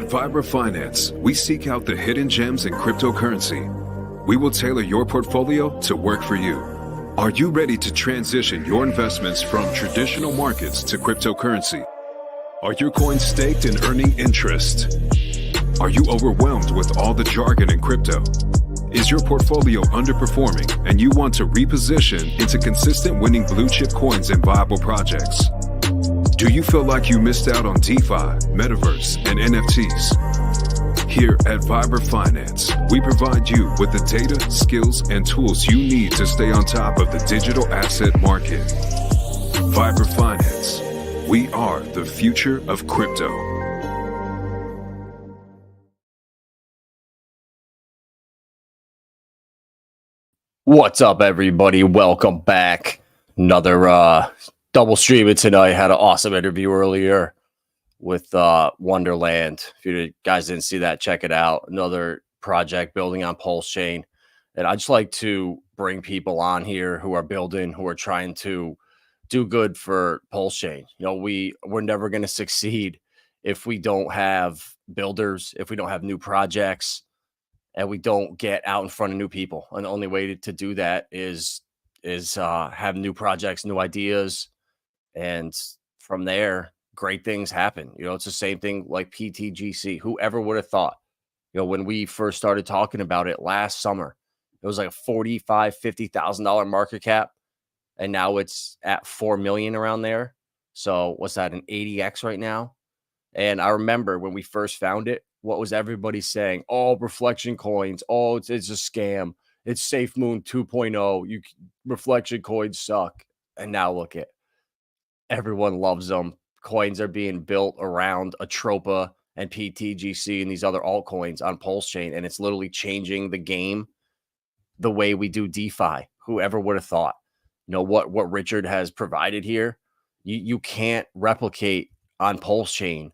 At Vibrafinance, we seek out the hidden gems in cryptocurrency. We will tailor your portfolio to work for you. Are you ready to transition your investments from traditional markets to cryptocurrency? Are your coins staked and earning interest? Are you overwhelmed with all the jargon in crypto? Is your portfolio underperforming and you want to reposition into consistent winning blue chip coins and viable projects? Do you feel like you missed out on DeFi, Metaverse, and NFTs? Here at Vibrafinance, we provide you with the data, skills, and tools you need to stay on top of the digital asset market. Vibrafinance, we are the future of crypto. What's up, everybody? Welcome back. Another double streaming tonight. Had an awesome interview earlier with Wonderland. If you guys didn't see that, check it out. Another project building on Pulse Chain. And I just like to bring people on here who are building, who are trying to do good for Pulse Chain. You know, we're never going to succeed if we don't have builders, if we don't have new projects, and we don't get out in front of new people. And the only way to do that is have new projects, new ideas, and from there, great things happen. You know, it's the same thing like PTGC. Whoever would have thought, you know, when we first started talking about it last summer, it was like a $45,000-$50,000 market cap. And now it's at 4 million around there. So what's that, an 80x right now? And I remember when we first found it, what was everybody saying? Oh, reflection coins. Oh, it's a scam. It's Safe Moon 2.0. Reflection coins suck. And now look at everyone loves them. Coins are being built around Atropa and PTGC and these other altcoins on Pulse Chain. And it's literally changing the game the way we do DeFi. Whoever would have thought? You know, what Richard has provided here, you can't replicate on Pulse Chain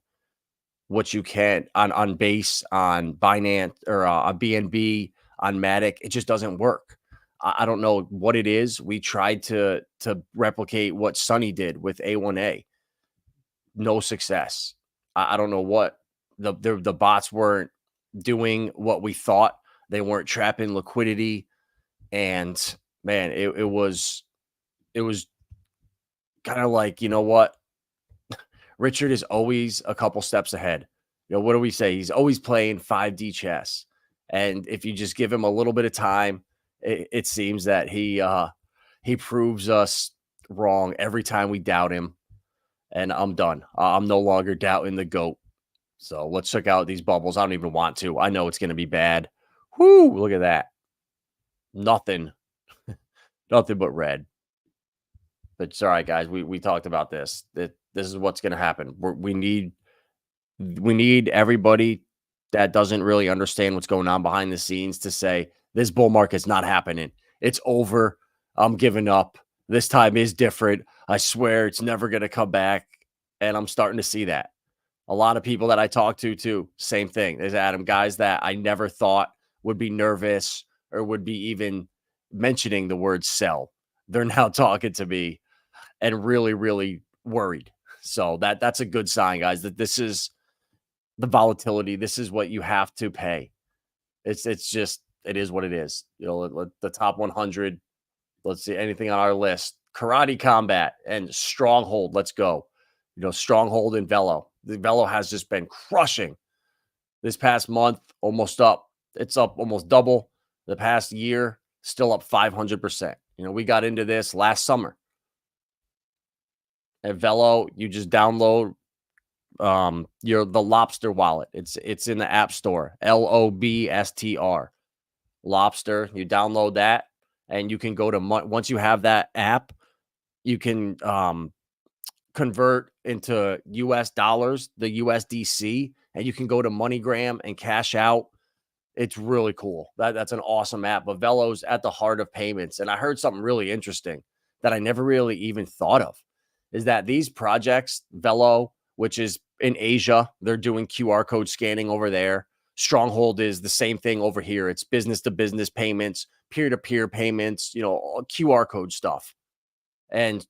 what you can on Base, on Binance, or on BNB, on Matic. It just doesn't work. I don't know what it is. We tried to replicate what Sunny did with A1A. No success. I don't know what the bots weren't doing what we thought. They weren't trapping liquidity. And man, it was kind of like, you know what? Richard is always a couple steps ahead. You know, what do we say? He's always playing 5D chess. And if you just give him a little bit of time, it seems that he proves us wrong every time we doubt him. And I'm done. I'm no longer doubting the GOAT. So let's check out these bubbles. I don't even want to. I know it's going to be bad. Whoo, look at that. Nothing. Nothing but red. But it's all right, guys. We talked about this. This is what's going to happen. We need everybody that doesn't really understand what's going on behind the scenes to say, this bull market's not happening. It's over. I'm giving up. This time is different. I swear it's never going to come back. And I'm starting to see that. A lot of people that I talk to, too, same thing. There's Adam, guys that I never thought would be nervous or would be even mentioning the word sell. They're now talking to me and really, really worried. So that's a good sign, guys, that this is the volatility. This is what you have to pay. It's just, it is what it is. You know, the top 100, let's see anything on our list. Karate Combat and Stronghold. Let's go. You know, Stronghold and Velo. The Velo has just been crushing this past month, almost up. It's up almost double. The past year, still up 500%. You know, we got into this last summer. At Velo, you just download the Lobster wallet. It's in the App Store. LOBSTR. Lobster. You download that, and you can go to once you have that app, you can convert into US dollars, the USDC, and you can go to MoneyGram and cash out. It's really cool. That's an awesome app. But Velo's at the heart of payments. And I heard something really interesting that I never really even thought of, is that these projects, Velo, which is in Asia, they're doing QR code scanning over there. Stronghold is the same thing over here. It's business to business payments, peer-to-peer payments, QR code stuff. And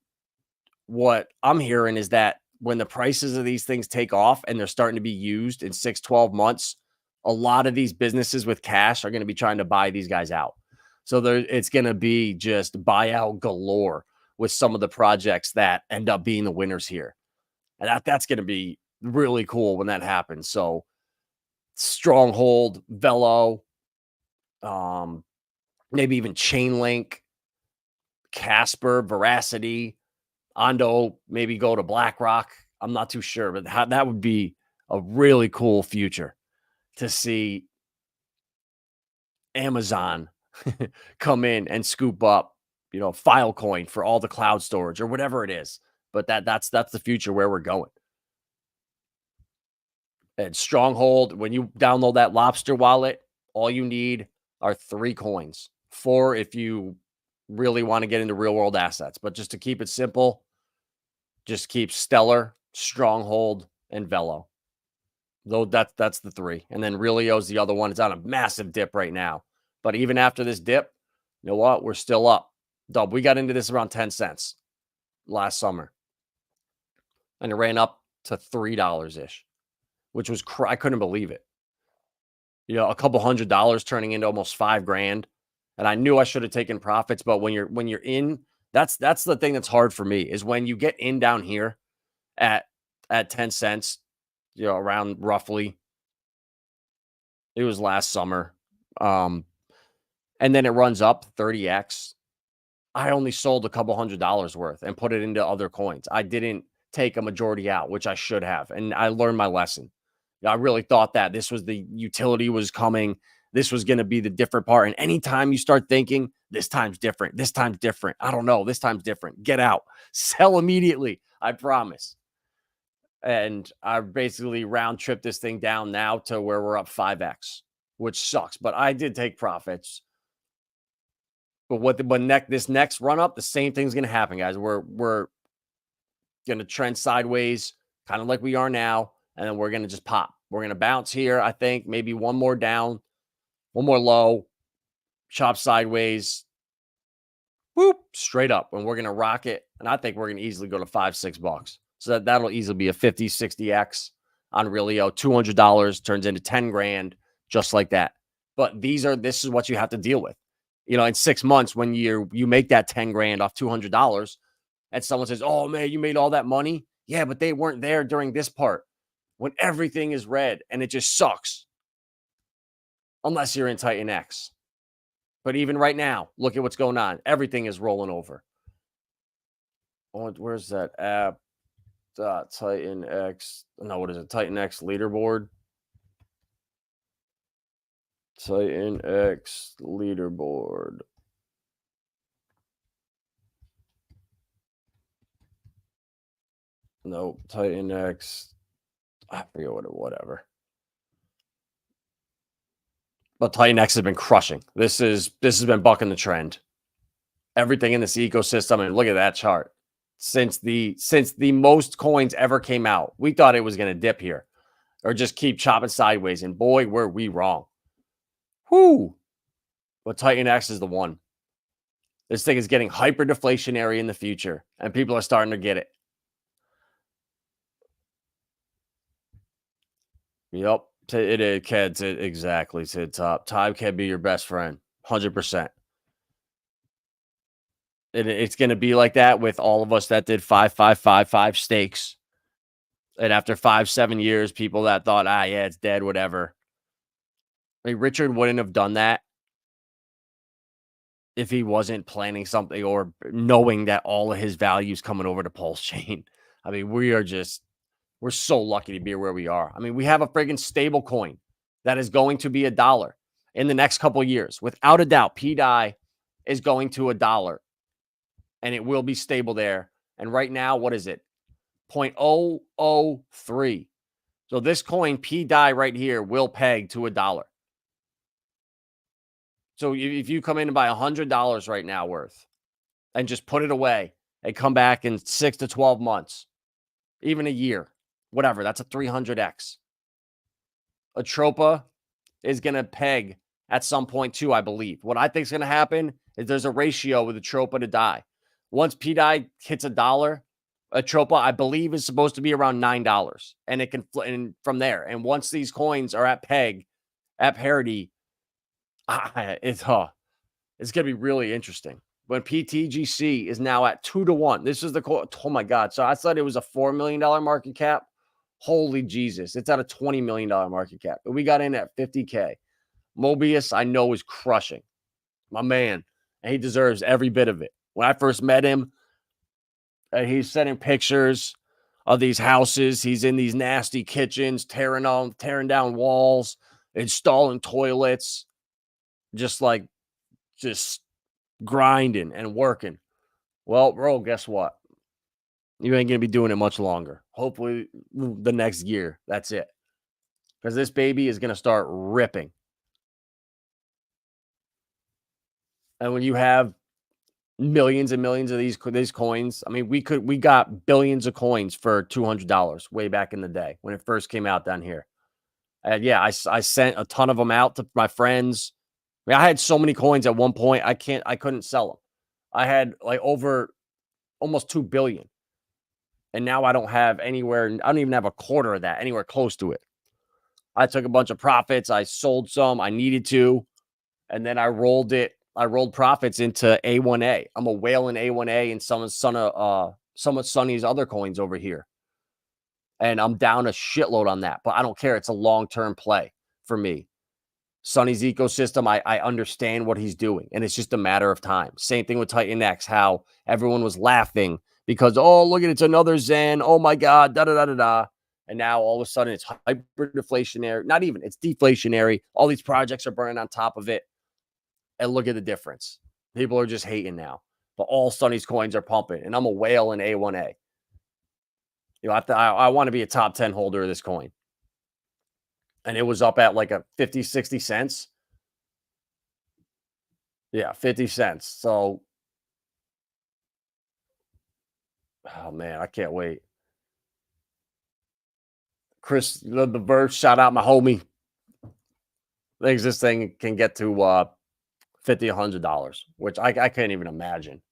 what I'm hearing is that when the prices of these things take off and they're starting to be used in 6-12 months, a lot of these businesses with cash are going to be trying to buy these guys out. So it's going to be just buyout galore with some of the projects that end up being the winners here. And that's going to be really cool when that happens. So Stronghold, Velo, maybe even Chainlink, Casper, Veracity, Ondo, maybe go to BlackRock. I'm not too sure, but that would be a really cool future to see Amazon come in and scoop up, Filecoin for all the cloud storage or whatever it is. But that's the future where we're going. And Stronghold, when you download that Lobster wallet, all you need are 3 coins. 4 if you really want to get into real world assets. But just to keep it simple, just keep Stellar, Stronghold, and Velo. Though that's the 3. And then Realio's the other one. It's on a massive dip right now. But even after this dip, you know what? We're still up. Dub, we got into this around 10 cents last summer. And it ran up to $3-ish, which was I couldn't believe it. A couple $100 turning into almost $5,000. And I knew I should have taken profits, but when you're in, that's the thing that's hard for me is when you get in down here at 10 cents, around roughly, it was last summer. And then it runs up 30x. I only sold a couple $100 worth and put it into other coins. I didn't take a majority out, which I should have. And I learned my lesson. I really thought that this was the utility was coming. This was going to be the different part. And anytime you start thinking, this time's different, I don't know, this time's different, get out, sell immediately. I promise. And I basically round trip this thing down now to where we're up 5x, which sucks. But I did take profits. But this next run up, the same thing's going to happen, guys. We're going to trend sideways, kind of like we are now. And then we're going to just pop. We're going to bounce here, I think. Maybe one more down, one more low, chop sideways, whoop, straight up. And we're going to rock it. And I think we're going to easily go to $5-6. So that'll easily be a 50, 60x on Realio. $200 turns into 10 grand, just like that. But this is what you have to deal with. In 6 months, when you make that 10 grand off $200, and someone says, "Oh man, you made all that money." Yeah, but they weren't there during this part when everything is red, and it just sucks. Unless you're in Titan X. But even right now, look at what's going on. Everything is rolling over. Oh, where's that app? Titan X. No, what is it? Titan X leaderboard. Titan X leaderboard. No, Titan X. I forget whatever. But Titan X has been crushing. This has been bucking the trend. Everything in this ecosystem, and look at that chart. Since the most coins ever came out, we thought it was going to dip here or just keep chopping sideways. And boy, were we wrong. Whoo! But Titan X is the one. This thing is getting hyper deflationary in the future, and people are starting to get it. Yep. It is, kids. Exactly. To the top. Time can be your best friend. 100%. It's going to be like that with all of us that did 5 stakes. And after 5-7 years, people that thought, yeah, it's dead, whatever. I mean, Richard wouldn't have done that if he wasn't planning something or knowing that all of his value's coming over to Pulse Chain. I mean, we're so lucky to be where we are. I mean, we have a friggin' stable coin that is going to be $1 in the next couple of years. Without a doubt, PDI is going to $1 and it will be stable there. And right now, what is it? 0.003. So this coin, PDI right here, will peg to $1. So if you come in and buy $100 right now worth and just put it away and come back in 6 to 12 months, even a year, whatever, that's a 300x. Atropa is going to peg at some point too, I believe. What I think is going to happen is there's a ratio with Atropa to DAI. Once PDI hits $1, A Chopa, I believe, is supposed to be around $9, and it can and from there. And once these coins are at parity, it's gonna be really interesting. When PTGC is now at 2 to 1, this is the oh my god! So I thought it was a $4 million market cap. Holy Jesus, it's at a $20 million market cap. But we got in at 50K. Mobius, I know, is crushing, my man, and he deserves every bit of it. When I first met him, and he's sending pictures of these houses. He's in these nasty kitchens, tearing down walls, installing toilets, just grinding and working. Well, bro, guess what? You ain't gonna be doing it much longer. Hopefully, the next year. That's it. Because this baby is gonna start ripping. And when you have millions and millions of these coins, I mean, we got billions of coins for $200 way back in the day when it first came out down here. And yeah, I sent a ton of them out to my friends. I mean, I had so many coins at one point, I couldn't sell them. I had like over almost 2 billion. And now I don't have anywhere, I don't even have a quarter of that, anywhere close to it. I took a bunch of profits. I sold some. I needed to. And then I rolled profits into A1A. I'm a whale in A1A and some of Sonny's other coins over here. And I'm down a shitload on that. But I don't care. It's a long-term play for me. Sonny's ecosystem, I understand what he's doing. And it's just a matter of time. Same thing with Titan X, how everyone was laughing because, oh, look at it's another Zen. Oh my God, da-da-da-da-da. And now all of a sudden it's hyper deflationary. Not even, it's deflationary. All these projects are burning on top of it. And look at the difference. People are just hating now. But all Sonny's coins are pumping. And I'm a whale in A1A. You know, I want to be a top 10 holder of this coin. And it was up at like a 50, 60 cents. Yeah, 50 cents. So, oh man, I can't wait. Chris, the Verge, shout out my homie. Thinks this thing can get to $50, $100, which I can't even imagine.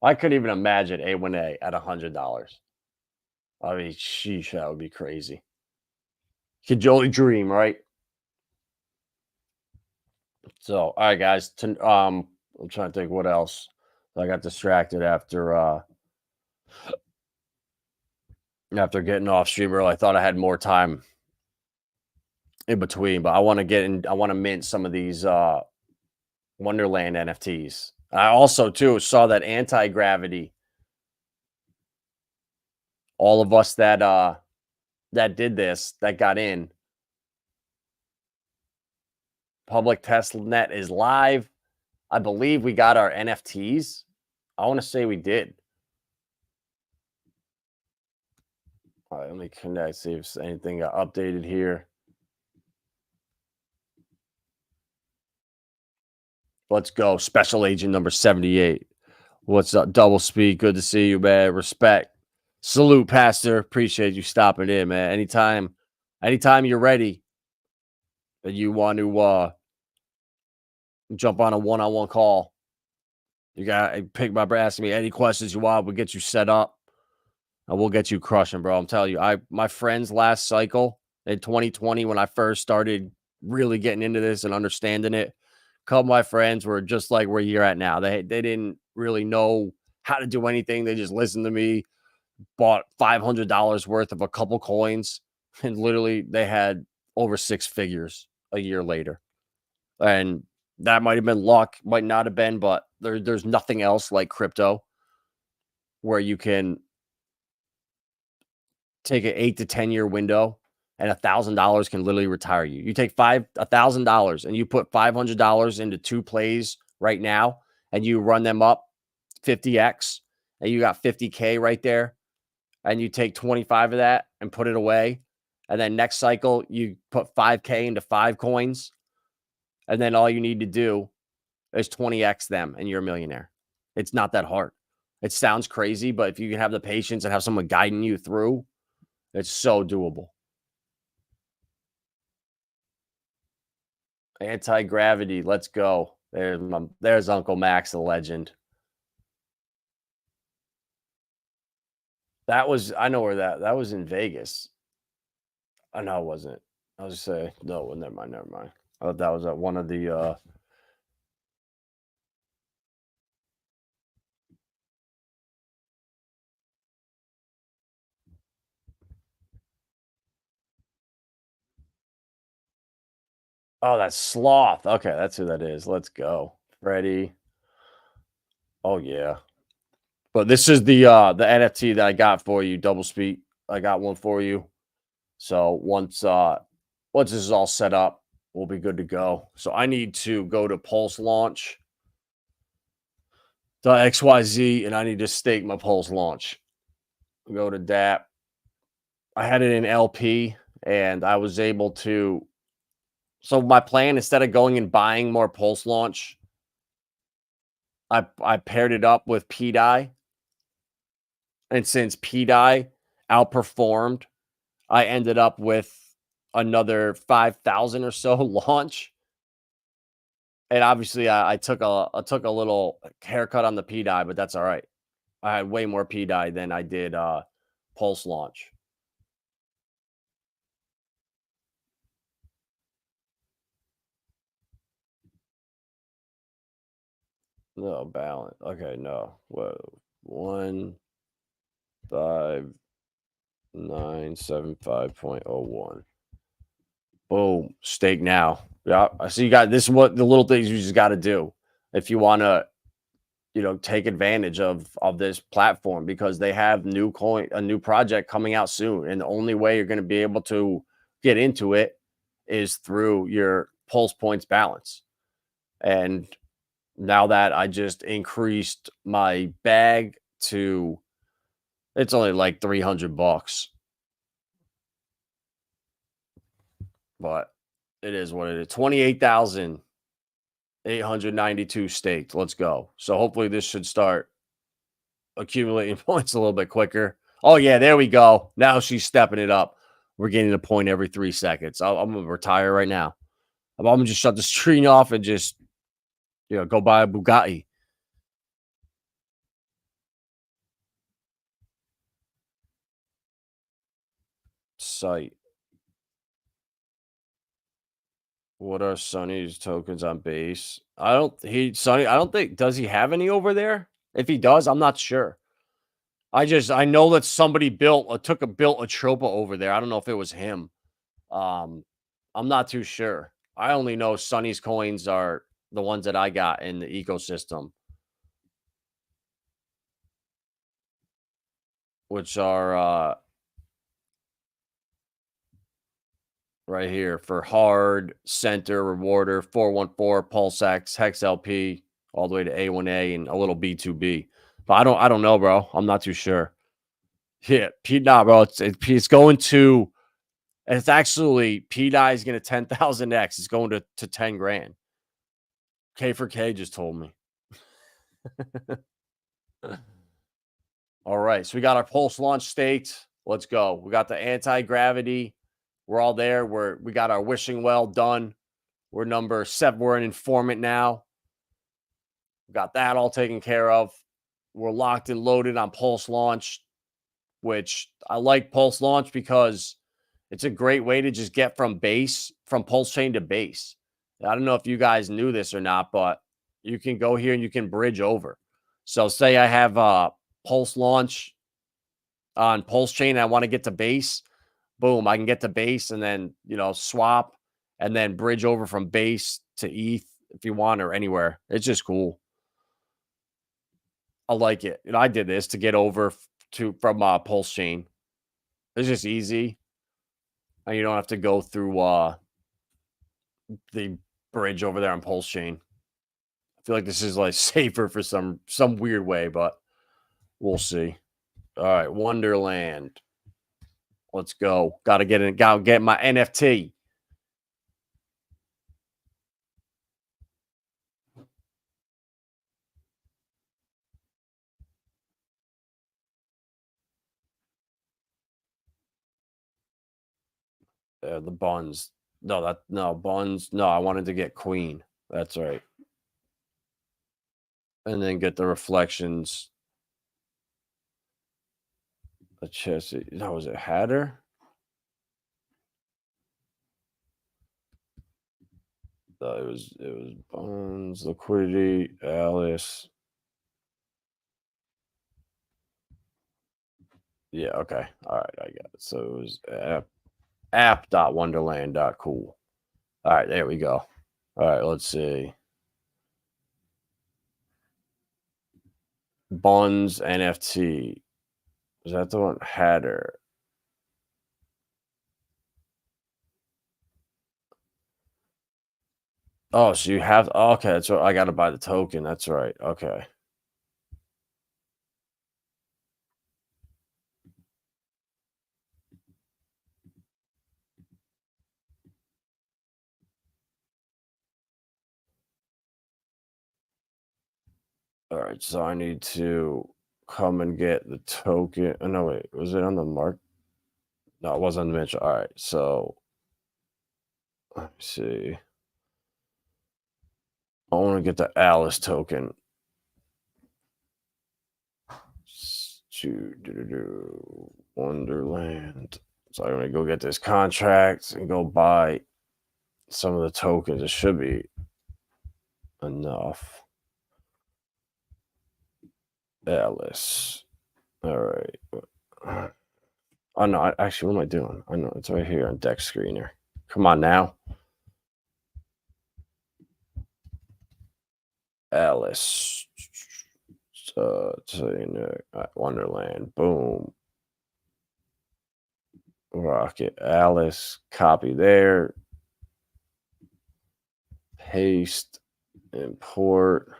I couldn't even imagine A1A at $100. I mean, sheesh, that would be crazy. Could you only dream, right? So, all right, guys. I'm trying to think what else. I got distracted after getting off stream early. I thought I had more time in between, but I want to get in. I want to mint some of these Wonderland NFTs. I also too saw that anti-gravity. All of us that did this, that got in. Public test net is live. I believe we got our NFTs. I want to say we did. All right, let me connect, see if anything got updated here. Let's go. Special agent number 78. What's up? Double speed. Good to see you, man. Respect. Salute, Pastor. Appreciate you stopping in, man. Anytime you're ready and you want to jump on a one-on-one call, you got to pick my brain, ask me any questions you want. We'll get you set up and we'll get you crushing, bro. I'm telling you, my friends last cycle in 2020, when I first started really getting into this and understanding it, a couple of my friends were just like where you're at now. They didn't really know how to do anything. They just listened to me, bought $500 worth of a couple coins, and literally they had over 6 figures a year later. And that might have been luck, might not have been, but there's nothing else like crypto where you can take an 8 to 10 year window and $1,000 can literally retire you. You take $1,000 and you put $500 into 2 plays right now and you run them up 50x and you got 50K right there. And you take 25 of that and put it away. And then next cycle, you put 5K into 5 coins. And then all you need to do is 20x them and you're a millionaire. It's not that hard. It sounds crazy, but if you can have the patience and have someone guiding you through, it's so doable. Anti-gravity. Let's go. There's Uncle Max, the legend. That was I know where that was in Vegas. I know it wasn't. I was just say no. Well, never mind. Never mind. I thought that was at one of the. Oh, that's Sloth. Okay, that's who that is. Let's go, Freddie. Oh yeah. But this is the NFT that I got for you, double speed. I got one for you. So once this is all set up, we'll be good to go. So I need to go to Pulse Launch .xyz and I need to stake my Pulse Launch. Go to DApp. I had it in LP and I was able to. So my plan, instead of going and buying more Pulse Launch, I paired it up with PDI. And since PDI outperformed, I ended up with another 5,000 or so launch. And obviously I took a little haircut on the PDI, but that's all right. I had way more PDI than I did Pulse Launch. No balance. Okay, no. Whoa. 15975.01. Boom. Stake now. Yeah. I see you got this is what the little things you just got to do if you want to, take advantage of this platform, because they have a new project coming out soon. And the only way you're going to be able to get into it is through your Pulse points balance. And now that I just increased my bag to, it's only like $300, but it is what it is. 28,892 staked. Let's go. So hopefully this should start accumulating points a little bit quicker. Oh yeah, there we go. Now she's stepping it up. We're getting a point every 3 seconds. I'm gonna retire right now. I'm gonna just shut the screen off and just go buy a Bugatti. Site. What are Sonny's tokens on base? Sonny. I don't think, does he have any over there? If he does, I'm not sure. I know that somebody built a Tropa over there. I don't know if it was him. Um, I'm not too sure. I only know Sonny's coins are the ones that I got in the ecosystem, which are right here for hard, center, rewarder, 414, pulse X, hex LP, all the way to A1A and a little B2B. But I don't know, bro. I'm not too sure. Yeah, nah, bro. It's going to. It's actually PDI is going to 10,000x. It's going to 10 grand. K for K just told me. All right, so we got our Pulse Launch staked. Let's go. We got the anti-gravity. We're all there. We got our wishing well done. We're number 7. We're an informant now. We got that all taken care of. We're locked and loaded on Pulse Launch, which I like Pulse Launch because it's a great way to just get from Pulse Chain to base. I don't know if you guys knew this or not, but you can go here and you can bridge over. So say I have Pulse Launch on Pulse Chain and I want to get to base. Boom, I can get to base and then, swap and then bridge over from base to ETH if you want, or anywhere. It's just cool. I like it. I did this to get over from Pulse Chain. It's just easy. And you don't have to go through the bridge over there on Pulse Chain. I feel like this is like safer for some weird way, but we'll see. All right, Wonderland. Let's go. Gotta get my NFT. The buns. No buns. No, I wanted to get queen. That's right. And then get the reflections. a chest. No, was it Hatter? It was Bones, Liquidity, Alice. Yeah, okay. All right, I got it. So it was app.wonderland.cool. All right, there we go. All right, let's see. Buns NFT. Is that the one? Hatter. Oh, so you have okay, that's right. I gotta buy the token. That's right. Okay. All right. So I need to come and get the token. Oh, no, wait. Was it on the mark? No, it wasn't on the mention. All right. So let me see. I want to get the Alice token. Wonderland. So I'm gonna go get this contract and go buy some of the tokens. It should be enough. Alice. All right. Oh no! Actually, what am I doing? I know it's right here on deck screener. Come on now, Alice. So Wonderland. Boom. Rocket. Alice. Copy there. Paste. Import.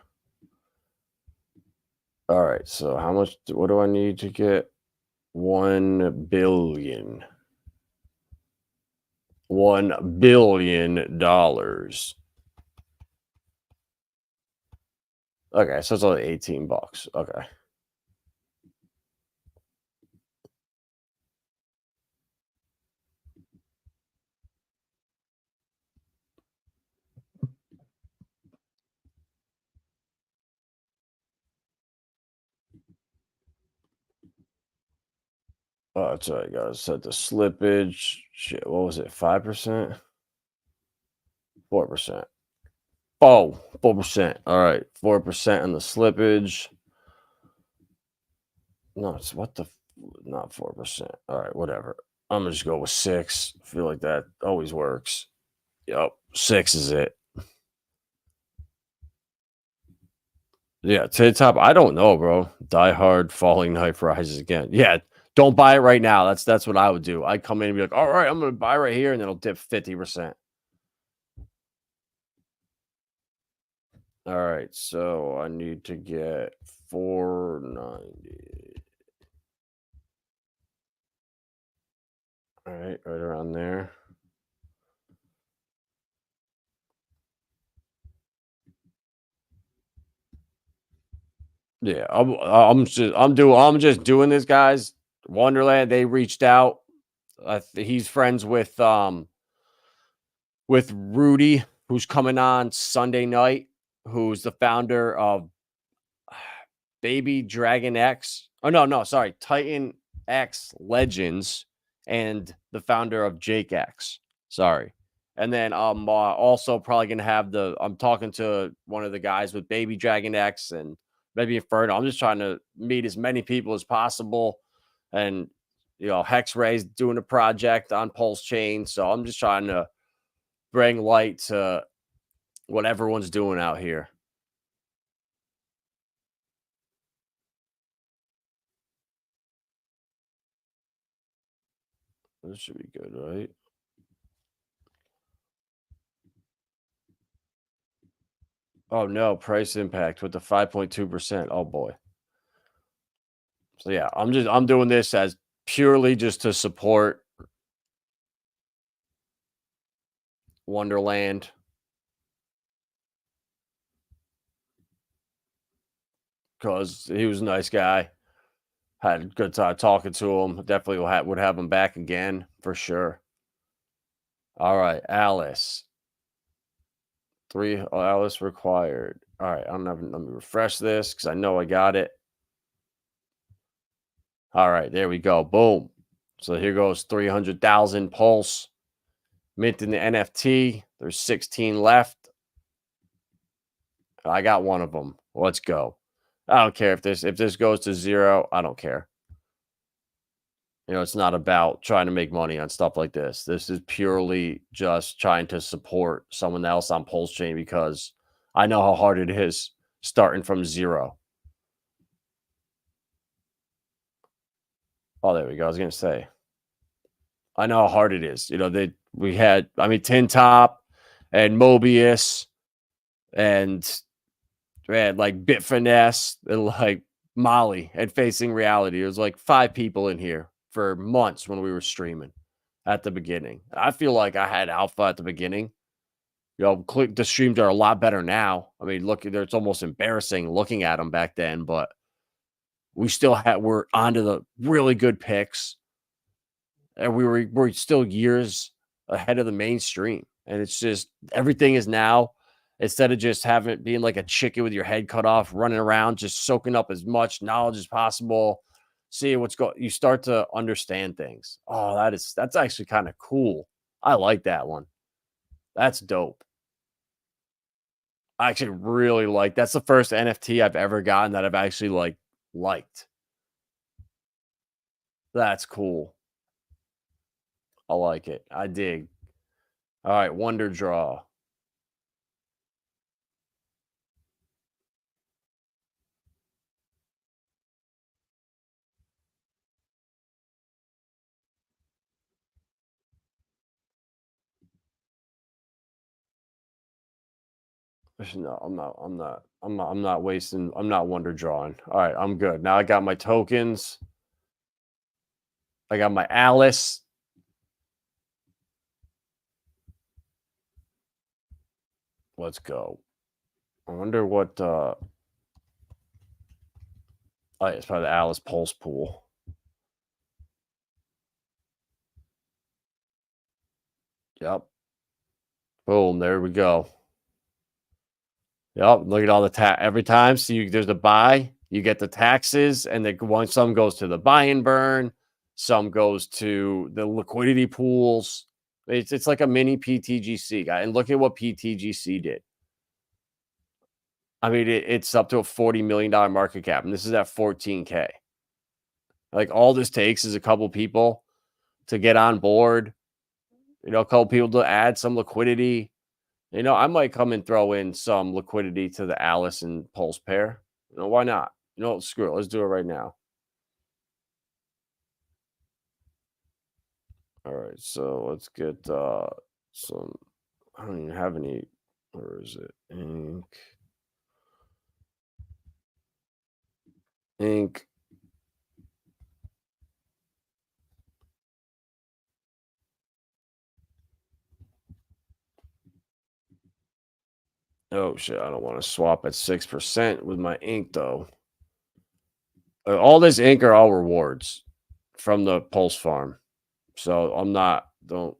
All right. So how much? What do I need to get? 1 billion. $1 billion. Okay, so it's only $18. Okay. Oh, that's right. Gotta set the slippage. Shit, what was it? 5%? 4%. Oh, 4%. All right. 4% on the slippage. No, it's not 4%. All right, whatever. I'm gonna just go with 6. I feel like that always works. Yep. 6 is it. Yeah, to the top. I don't know, bro. Die hard, falling knife rises again. Yeah, don't buy it right now. That's what I would do. I'd come in and be like, all right, I'm gonna buy right here, and then it'll dip 50%. All right, so I need to get 490. All right, right around there. Yeah, I'm just doing this, guys. Wonderland, they reached out. He's friends with Rudy, who's coming on Sunday night, who's the founder of Baby Dragon X. Oh no, sorry, Titan X Legends, and the founder of Jake X. Sorry. And then I'm also probably gonna have I'm talking to one of the guys with Baby Dragon X and maybe Inferno. I'm just trying to meet as many people as possible. And Hex Ray's doing a project on Pulse Chain. So I'm just trying to bring light to what everyone's doing out here. This should be good, right? Oh no, price impact with the 5.2%. Oh boy. So yeah, I'm doing this as purely just to support Wonderland. Because he was a nice guy. Had a good time talking to him. Definitely would have him back again for sure. All right, Alice. Alice required. All right, let me refresh this because I know I got it. All right, there we go. Boom. So here goes 300,000 pulse minting the NFT. There's 16 left. I got one of them. Let's go. I don't care if this goes to zero. I don't care. It's not about trying to make money on stuff like this. This is purely just trying to support someone else on Pulse Chain because I know how hard it is starting from zero. Oh, there we go. I was gonna say, I know how hard it is. We had, Tin Top and Mobius and we had like Bitfinesse and like Molly and Facing Reality. There was like 5 people in here for months when we were streaming at the beginning. I feel like I had alpha at the beginning. Click the streams are a lot better now. Look, it's almost embarrassing looking at them back then, but we're onto the really good picks, and we're still years ahead of the mainstream. And it's just everything is now, instead of just having it being like a chicken with your head cut off, running around, just soaking up as much knowledge as possible, seeing what's going. You start to understand things. Oh, that's actually kind of cool. I like that one. That's dope. I actually really like. That's the first NFT I've ever gotten that I've actually liked. That's cool. I like it. I dig. All right, Wonder Draw. No, I'm not wasting. I'm not wonder drawing. All right, I'm good. Now I got my tokens. I got my Alice. Let's go. I wonder what oh, it's probably the Alice Pulse Pool. Yep. Boom, there we go. Yep, look at all the every time. So there's a buy, you get the taxes, and some goes to the buy and burn, some goes to the liquidity pools. It's like a mini PTGC guy. And look at what PTGC did. It's up to a $40 million market cap, and this is at 14K. Like, all this takes is a couple people to get on board, a couple people to add some liquidity. I might come and throw in some liquidity to the Alice and Pulse pair. Why not? Screw it. Let's do it right now. All right, so let's get some. I don't even have any. Where is it? Ink. Oh shit! I don't want to swap at 6% with my ink though. All this ink are all rewards from the Pulse farm, so I'm not. Don't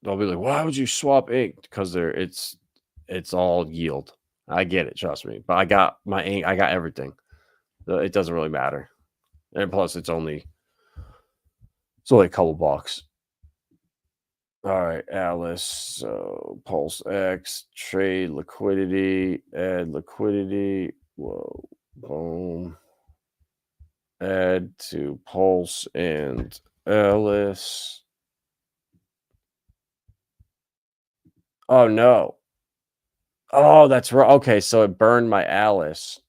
be like, why would you swap ink? Because it's all yield. I get it, trust me. But I got my ink. I got everything. It doesn't really matter. And plus, it's only a couple bucks. All right, Alice. So Pulse X, trade liquidity, add liquidity. Whoa, boom. Add to Pulse and Alice. Oh no. Oh, that's right. Okay, so it burned my Alice.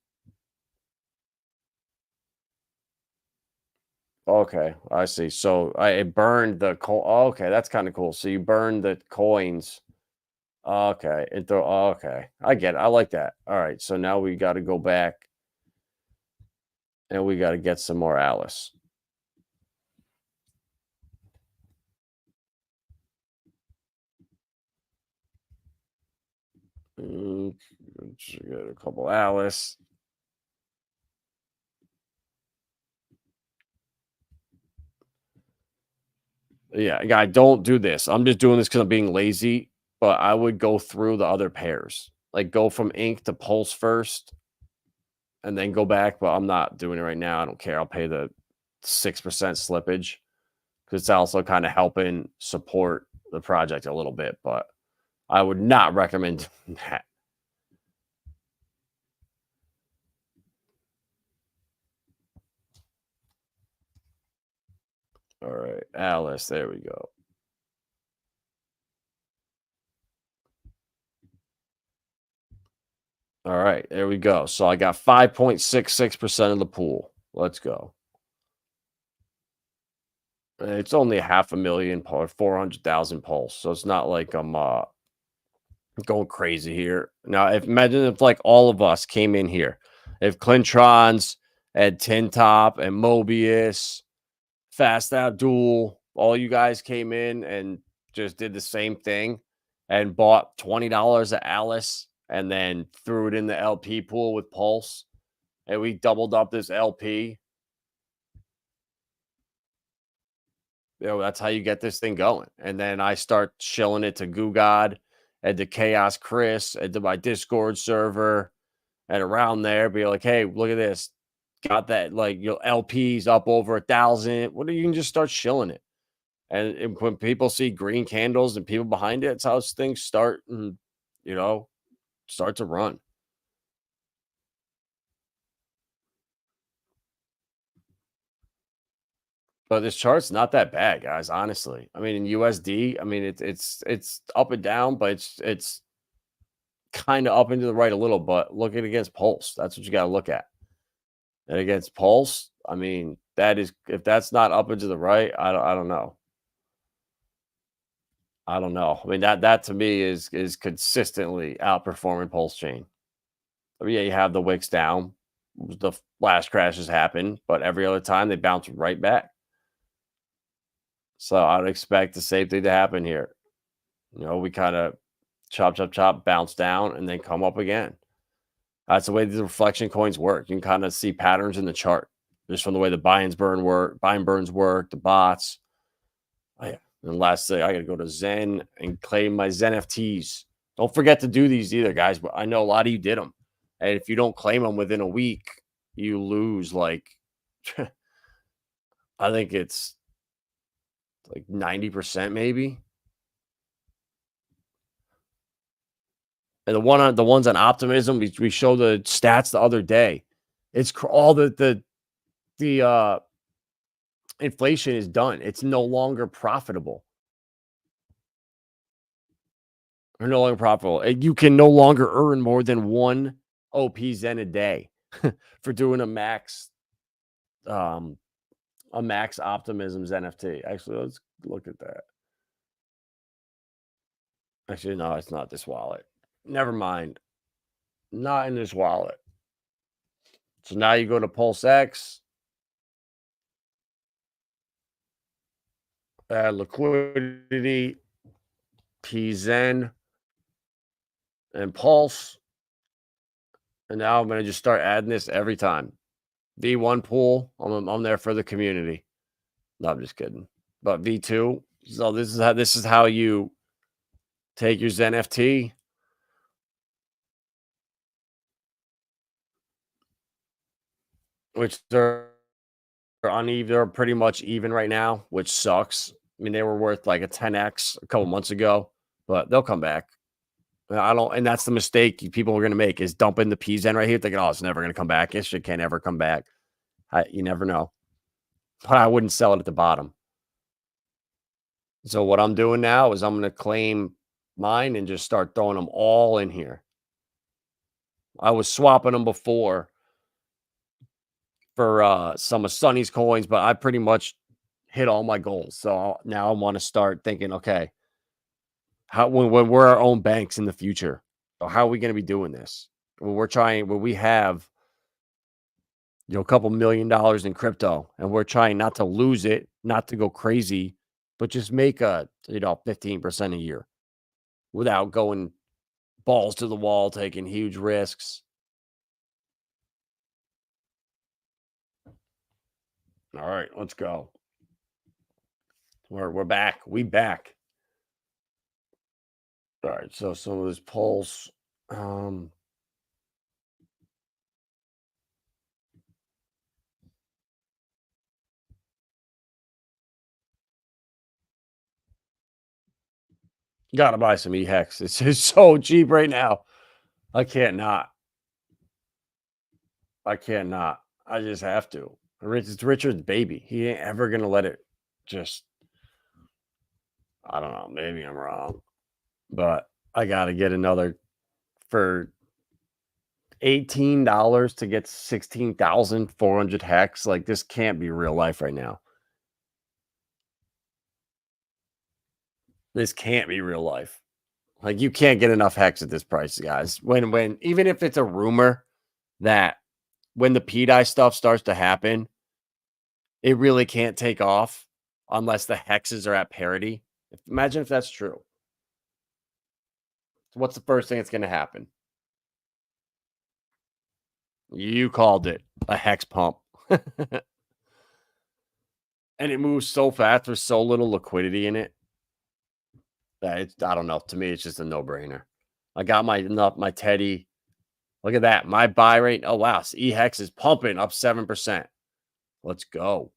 Okay, I see. So it burned the coin. Okay, that's kind of cool. So you burn the coins. Okay, okay, I get it. I like that. All right, so now we got to go back and we got to get some more Alice. Get a couple Alice. Yeah, guy, don't do this. I'm just doing this because I'm being lazy. But I would go through the other pairs, like go from ink to Pulse first, and then go back. But I'm not doing it right now. I don't care. I'll pay the 6% slippage because it's also kind of helping support the project a little bit. But I would not recommend that. All right, Alice, there we go. All right, there we go. So I got 5.66% of the pool. Let's go. It's only a half a million, 400,000 pulse. So it's not like I'm going crazy here. Now, if imagine if like all of us came in here, if Clintrons and Tin Top and Mobius, Fast Abdul, all you guys came in and just did the same thing and bought $20 of Alice and then threw it in the LP pool with Pulse, and we doubled up this LP. That's how you get this thing going. And then I start shilling it to Goo God and to Chaos Chris and to my Discord server and around there, be like, hey, look at this. Got that like your LPs up over 1,000. What, you can just start shilling it. And when people see green candles and people behind it, it's how things start and you know start to run. But this chart's not that bad, guys. Honestly, I mean in USD, I mean it's up and down, but it's kind of up into the right a little. But looking against Pulse, that's what you got to look at. And against Pulse, I mean that is if that's not up into the right, I don't know. I don't know. I mean that to me is consistently outperforming Pulse Chain. I mean, yeah, you have the wicks down. The flash crashes happen, but every other time they bounce right back. So I would expect the same thing to happen here. We kind of chop, chop, chop, bounce down, and then come up again. That's the way the reflection coins work. You can kind of see patterns in the chart just from the way the buy and burns work, the bots. Oh, yeah. And last thing, I got to go to Zen and claim my Zen FTs. Don't forget to do these either, guys. But I know a lot of you did them. And if you don't claim them within a week, you lose like, I think it's like 90% maybe. And the ones on optimism, we show the stats the other day. It's all the inflation is done. It's no longer profitable. Or no longer profitable. You can no longer earn more than one OP Zen a day for doing um a max optimisms NFT. Actually, let's look at that. Actually, no, it's not this wallet. Never mind. Not in this wallet. So now you go to Pulse X, add liquidity, PZen, and Pulse. And now I'm going to just start adding this every time. V1 pool, I'm there for the community. No, I'm just kidding. But V2, so this is how you take your Zen FT, which they're uneven. They're pretty much even right now, which sucks. I mean, they were worth like a 10x a couple months ago, but they'll come back. I don't, and that's the mistake people are going to make is dumping the PZen right here, thinking, "Oh, it's never going to come back. This shit can't ever come back." You never know, but I wouldn't sell it at the bottom. So what I'm doing now is I'm going to claim mine and just start throwing them all in here. I was swapping them before for some of Sonny's coins, but I pretty much hit all my goals. So now I want to start thinking, okay, how when we're our own banks in the future, how are we going to be doing this? When we have a couple $1 million in crypto and we're trying not to lose it, not to go crazy, but just make 15% a year without going balls to the wall, taking huge risks. All right, let's go. We're back. We back. All right, so some of this pulse. Gotta buy some EHEX. It's just so cheap right now. I can't not. I can't not. I just have to. It's Richard's baby. He ain't ever gonna let it just. I don't know. Maybe I'm wrong, but I gotta get another for $18 to get 16,400 hex. Like this can't be real life right now. This can't be real life. Like you can't get enough hex at this price, guys. When even if it's a rumor that when the PDI stuff starts to happen, it really can't take off unless the hexes are at parity. Imagine if that's true. What's the first thing that's going to happen? You called it a hex pump. And it moves so fast. There's so little liquidity in it that it's, I don't know. To me, it's just a no-brainer. I got my Teddy. Look at that. My buy rate. Oh, wow. E-Hex is pumping up 7%. Let's go.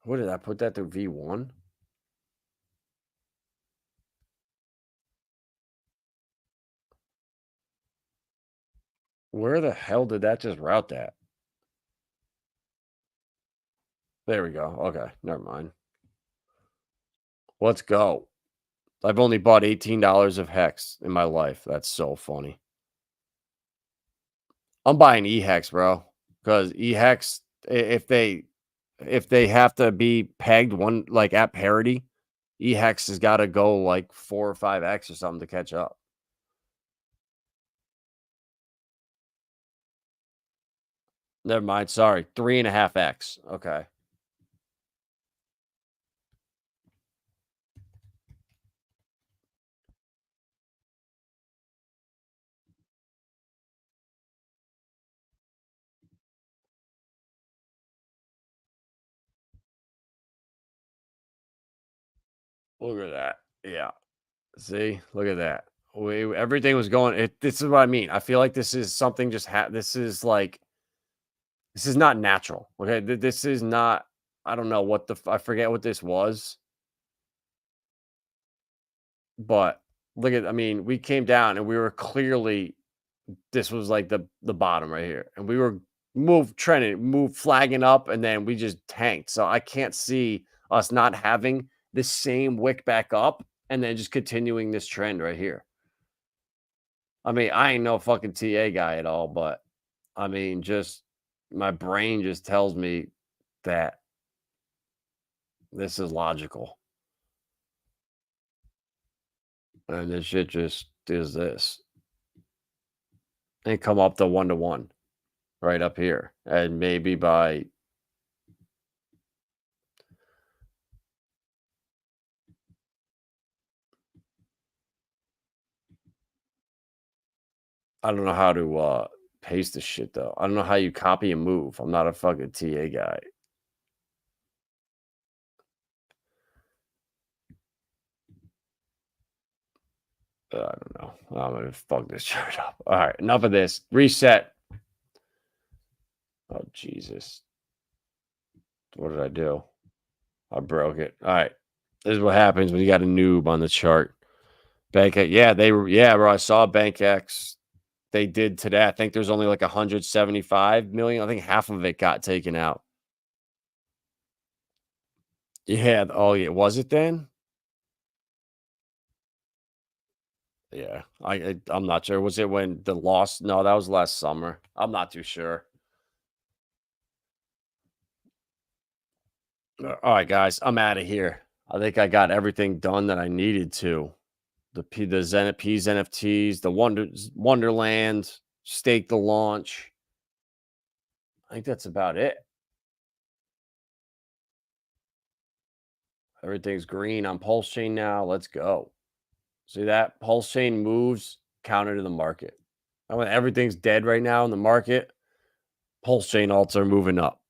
What did I put that to V1? Where the hell did that just route that? There we go. Okay, never mind. Let's go. I've only bought $18 of Hex in my life. That's so funny. I'm buying E-Hex, bro. Because E-Hex, if they have to be pegged one like at parity, E-Hex has got to go like 4 or 5x or something to catch up. Never mind. Sorry. 3.5x. Okay. Look at that. Yeah. See, look at that. Everything was going. This is what I mean. I feel like this is something just this is like this is not natural. Okay, this is not. I don't know what I forget what this was, but look at. I mean, we came down and we were clearly this was like the bottom right here, and we were move flagging up, and then we just tanked. So I can't see us not having the same wick back up, and then just continuing this trend right here. I mean, I ain't no fucking TA guy at all, but I mean, just my brain just tells me that this is logical. And this shit just is this. And come up to 1-to-1 right up here. And maybe by I don't know how to paste this shit though. I don't know how you copy and move. I'm not a fucking TA guy. I don't know. I'm gonna fuck this chart up. All right, enough of this. Reset. Oh Jesus. What did I do? I broke it. All right. This is what happens when you got a noob on the chart. BankX. Yeah, bro. I saw BankX. They did today. I think there's only like 175 million. I think half of it got taken out. Yeah. Oh, yeah. Was it then? Yeah. I'm not sure. Was it when the loss? No, that was last summer. I'm not too sure. All right, guys. I'm out of here. I think I got everything done that I needed to. The NFTs, the Wonderland, stake the launch. I think that's about it. Everything's green on Pulse Chain now. Let's go. See that? Pulse Chain moves counter to the market. And when everything's dead right now in the market, Pulse Chain alts are moving up.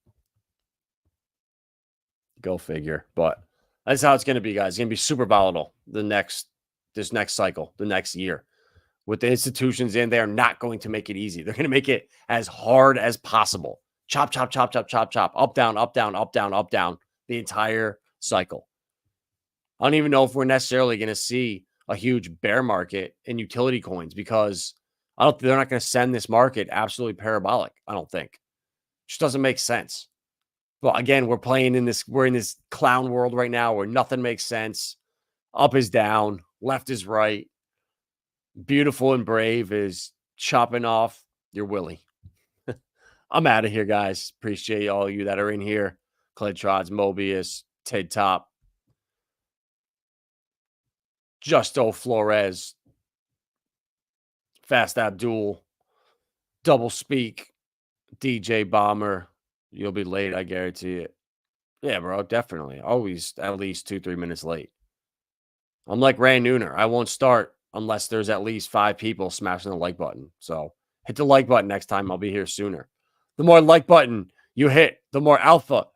Go figure. But that's how it's going to be, guys. It's going to be super volatile this next cycle, the next year. With the institutions in, they are not going to make it easy. They're going to make it as hard as possible. Chop, chop, chop, chop, chop, chop. Up, down, up, down, up, down, up, down. The entire cycle. I don't even know if we're necessarily going to see a huge bear market in utility coins because they're not going to send this market absolutely parabolic. I don't think. It just doesn't make sense. Well, again, we're in this clown world right now where nothing makes sense. Up is down, left is right. Beautiful and brave is chopping off your willy. I'm out of here, guys. Appreciate all of you that are in here. Clay Trods, Mobius, Ted Top, Justo Flores, Fast Abdul, Double Speak, DJ Bomber. You'll be late, I guarantee it. Yeah, bro, definitely. Always at least 2-3 minutes late. I'm like Ray Nooner. I won't start unless there's at least 5 people smashing the like button. So hit the like button next time. I'll be here sooner. The more like button you hit, the more alpha